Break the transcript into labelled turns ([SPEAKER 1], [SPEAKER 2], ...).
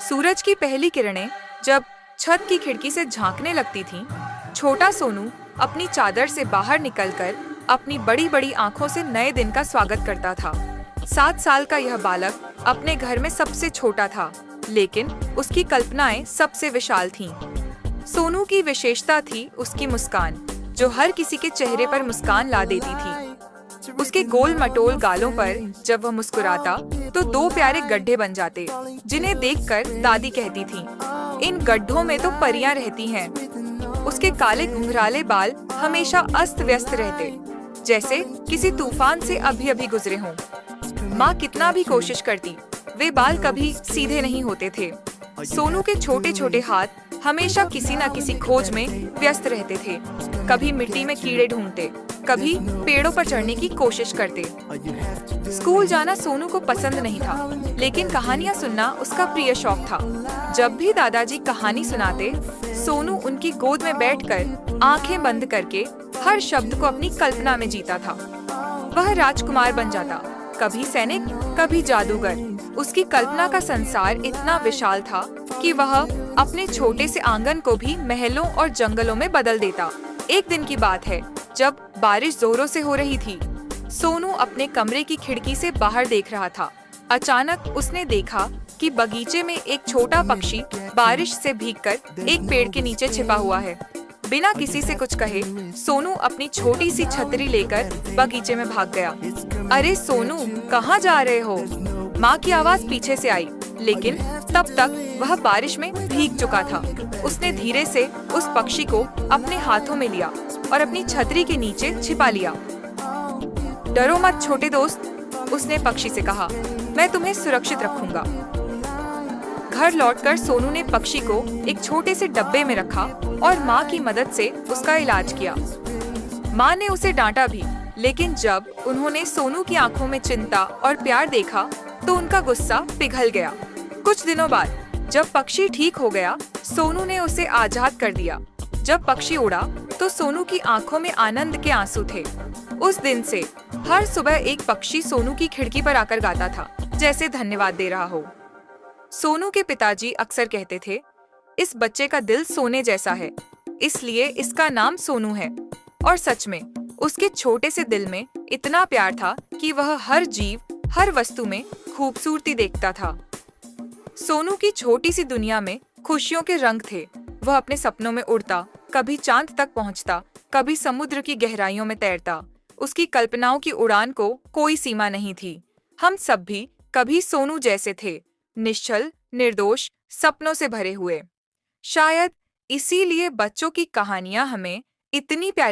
[SPEAKER 1] सूरज की पहली किरणें जब छत की खिड़की से झांकने लगती थीं, छोटा सोनू अपनी चादर से बाहर निकलकर अपनी बड़ी बड़ी आंखों से नए दिन का स्वागत करता था। 7 साल का यह बालक अपने घर में सबसे छोटा था, लेकिन उसकी कल्पनाएं सबसे विशाल थीं। सोनू की विशेषता थी उसकी मुस्कान, जो हर किसी के चेहरे पर मुस्कान ला देती थी। उसके गोल मटोल गालों पर जब वह मुस्कुराता तो 2 प्यारे गड्ढे बन जाते, जिन्हें देखकर दादी कहती थी, इन गड्ढों में तो परियां रहती हैं। उसके काले घुंघराले बाल हमेशा अस्त व्यस्त रहते, जैसे किसी तूफान से अभी अभी गुजरे हों। माँ कितना भी कोशिश करती, वे बाल कभी सीधे नहीं होते थे। सोनू के छोटे छोटे हाथ हमेशा किसी न किसी खोज में व्यस्त रहते थे। कभी मिट्टी में कीड़े ढूंढते, कभी पेड़ों पर चढ़ने की कोशिश करते। स्कूल जाना सोनू को पसंद नहीं था, लेकिन कहानियां सुनना उसका प्रिय शौक था। जब भी दादाजी कहानी सुनाते, सोनू उनकी गोद में बैठकर आंखें बंद करके हर शब्द को अपनी कल्पना में जीता था। वह राजकुमार बन जाता, कभी सैनिक, कभी जादूगर। उसकी कल्पना का संसार इतना विशाल था कि वह अपने छोटे से आंगन को भी महलों और जंगलों में बदल देता। एक दिन की बात है, जब बारिश जोरों से हो रही थी। सोनू अपने कमरे की खिड़की से बाहर देख रहा था। अचानक उसने देखा कि बगीचे में एक छोटा पक्षी बारिश से भीगकर एक पेड़ के नीचे छिपा हुआ है। बिना किसी से कुछ कहे सोनू अपनी छोटी सी छतरी लेकर बगीचे में भाग गया। अरे सोनू, कहाँ जा रहे हो? माँ की आवाज पीछे से आई, लेकिन तब तक वह बारिश में भीग चुका था। उसने धीरे से उस पक्षी को अपने हाथों में लिया और अपनी छतरी के नीचे छिपा लिया। डरो मत छोटे दोस्त, उसने पक्षी से कहा, मैं तुम्हें सुरक्षित रखूंगा। घर लौटकर सोनू ने पक्षी को एक छोटे से डब्बे में रखा और माँ की मदद से उसका इलाज किया। माँ ने उसे डांटा भी, लेकिन जब उन्होंने सोनू की आंखों में चिंता और प्यार देखा तो उनका गुस्सा पिघल गया। कुछ दिनों बाद जब पक्षी ठीक हो गया, सोनू ने उसे आजाद कर दिया। जब पक्षी उड़ा तो सोनू की आंखों में आनंद के आंसू थे। उस दिन से हर सुबह एक पक्षी सोनू की खिड़की पर आकर गाता था, जैसे धन्यवाद दे रहा हो। सोनू के पिताजी अक्सर कहते थे, इस बच्चे का दिल सोने जैसा है, इसलिए इसका नाम सोनू है। और सच में उसके छोटे से दिल में इतना प्यार था कि वह हर जीव, हर वस्तु में खूबसूरती देखता था। सोनू की छोटी सी दुनिया में खुशियों के रंग थे। वह अपने सपनों में उड़ता, कभी चांद तक पहुंचता, कभी समुद्र की गहराइयों में तैरता। उसकी कल्पनाओं की उड़ान को कोई सीमा नहीं थी। हम सब भी कभी सोनू जैसे थे, निश्चल, निर्दोष, सपनों से भरे हुए। शायद इसीलिए बच्चों की कहानियां हमें इतनी प्यारी